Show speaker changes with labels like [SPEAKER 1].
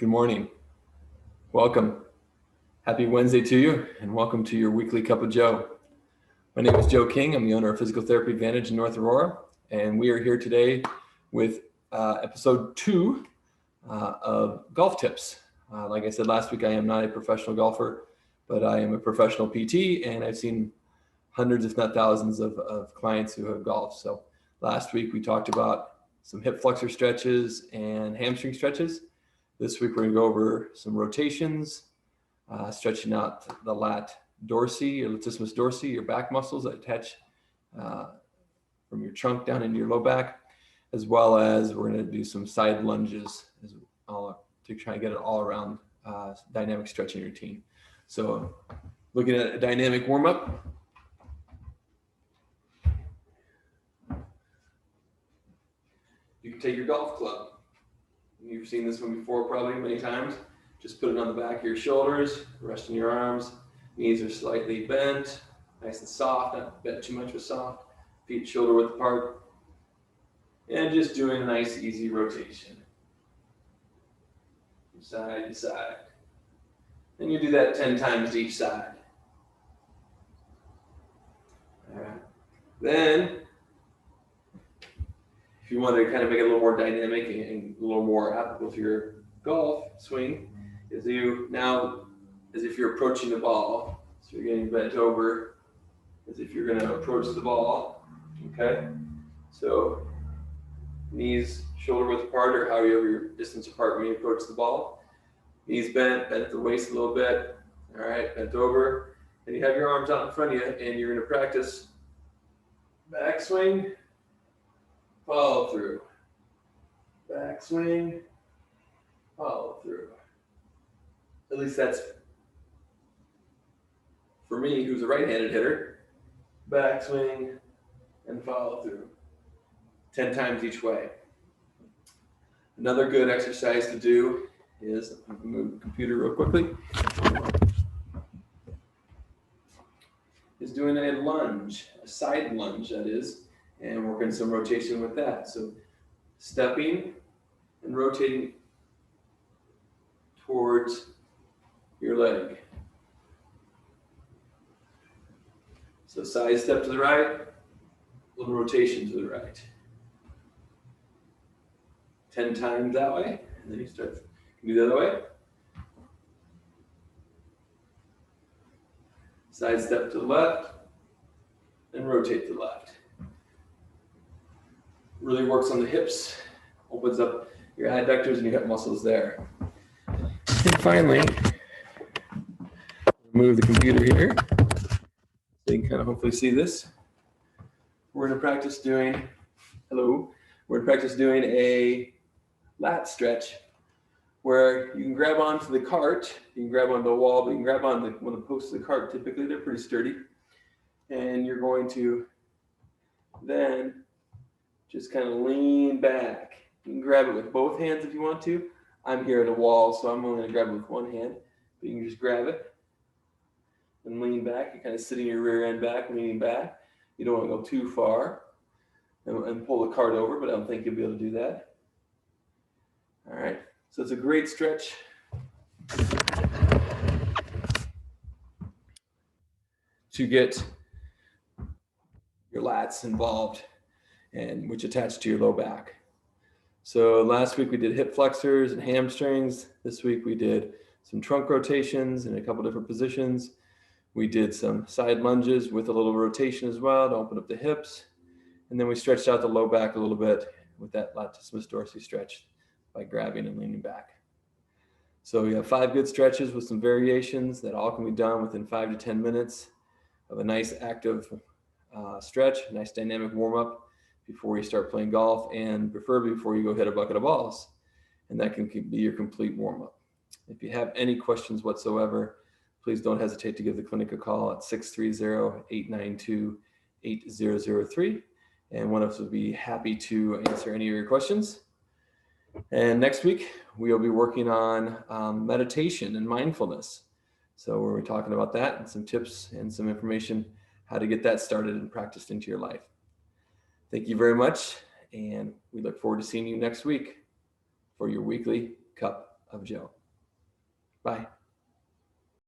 [SPEAKER 1] Good morning. Welcome. Happy Wednesday to you, and welcome to your weekly Cup of Joe. My name is Joe King. I'm the owner of Physical Therapy Advantage in North Aurora, and we are here today with episode 2 of golf tips. Like I said last week, I am not a professional golfer, but I am a professional PT, and I've seen hundreds, if not thousands, of clients who have golfed. So last week we talked about some hip flexor stretches and hamstring stretches. This week we're going to go over some rotations, stretching out the lat dorsi or latissimus dorsi, your back muscles that attach from your trunk down into your low back, as well as we're going to do some side lunges to try and get it all around dynamic stretching routine. So looking at a dynamic warm-up. You can take your golf club. You've seen this one before probably many times. Just put it on the back of your shoulders, resting your arms. Knees are slightly bent, nice and soft, not bent too much but soft. Feet shoulder width apart. And just doing a nice easy rotation. From side to side. And you do that 10 times to each side. All right. Then, if you want to kind of make it a little more dynamic and a little more applicable to your golf swing, is you now, as if you're approaching the ball, so you're getting bent over, as if you're going to approach the ball, okay? So knees shoulder width apart, or however your distance apart when you approach the ball. Knees bent at the waist a little bit, all right, bent over. And you have your arms out in front of you, and you're going to practice backswing, follow through. Backswing, follow through. At least that's for me, who's a right-handed hitter. Backswing and follow through. 10 times each way. Another good exercise to do is, I'm going to move the computer real quickly, is doing a lunge, a side lunge that is, and working some rotation with that. So stepping and rotating towards your leg. So side step to the right, little rotation to the right. 10 times that way, and then you do the other way. Side step to the left, and rotate to the left. Really works on the hips, opens up your adductors and your hip muscles there. And finally, move the computer here so you can kind of hopefully see this. We're going to practice doing a lat stretch where you can grab onto the cart, you can grab onto the wall, but you can grab on one of the posts of the cart. Typically, they're pretty sturdy. And you're going to then just kind of lean back. You can grab it with both hands if you want to. I'm here at a wall, so I'm only going to grab it with one hand. But you can just grab it and lean back. You're kind of sitting your rear end back, leaning back. You don't want to go too far and pull the cart over, but I don't think you'll be able to do that. All right, so it's a great stretch. To get your lats involved, and which attach to your low back. So last week we did hip flexors and hamstrings. This week we did some trunk rotations in a couple different positions. We did some side lunges with a little rotation as well to open up the hips. And then we stretched out the low back a little bit with that latissimus dorsi stretch by grabbing and leaning back. So we have 5 good stretches with some variations that all can be done within 5 to 10 minutes of a nice active stretch, a nice dynamic warm-up before you start playing golf, and preferably before you go hit a bucket of balls. And that can be your complete warm-up. If you have any questions whatsoever, please don't hesitate to give the clinic a call at 630-892-8003. And one of us will be happy to answer any of your questions. And next week, we'll be working on meditation and mindfulness. So we'll be talking about that and some tips and some information how to get that started and practiced into your life. Thank you very much, and we look forward to seeing you next week for your weekly Cup of Joe. Bye.